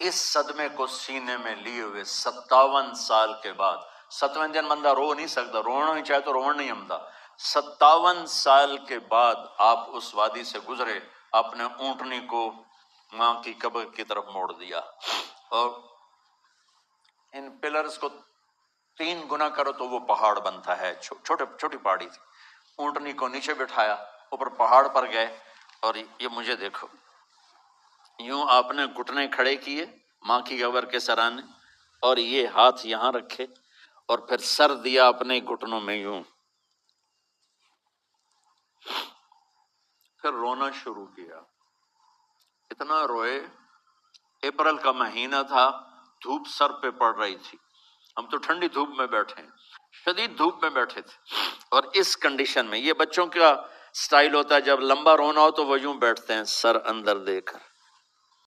इस सदमे को सीने में लिए हुए 57 साल के बाद, 7वें दिन बंदा रो नहीं सकता, रोना ही चाहे तो रोना नहीं आमदा, 57 साल के बाद आप उस वादी से गुजरे, आपने ऊंटनी को मां की कब्र की तरफ मोड़ दिया और इन पिलर्स को 3 गुना करो तो वो पहाड़ बनता है। छोटी पहाड़ी थी, ऊंटनी को नीचे बिठाया, ऊपर पहाड़ पर गए और ये मुझे देखो, यूं आपने घुटने खड़े किए मां की कब्र के सराने और ये हाथ यहां रखे और फिर सर दिया अपने घुटनों में यूं, फिर रोना शुरू किया। इतना रोए, अप्रैल का महीना था, धूप सर पे पड़ रही थी, हम तो ठंडी धूप में बैठे हैं, शदीद धूप में बैठे थे और इस कंडीशन में, ये बच्चों का स्टाइल होता है जब लंबा रोना हो तो वो यूं बैठते हैं सर अंदर देकर,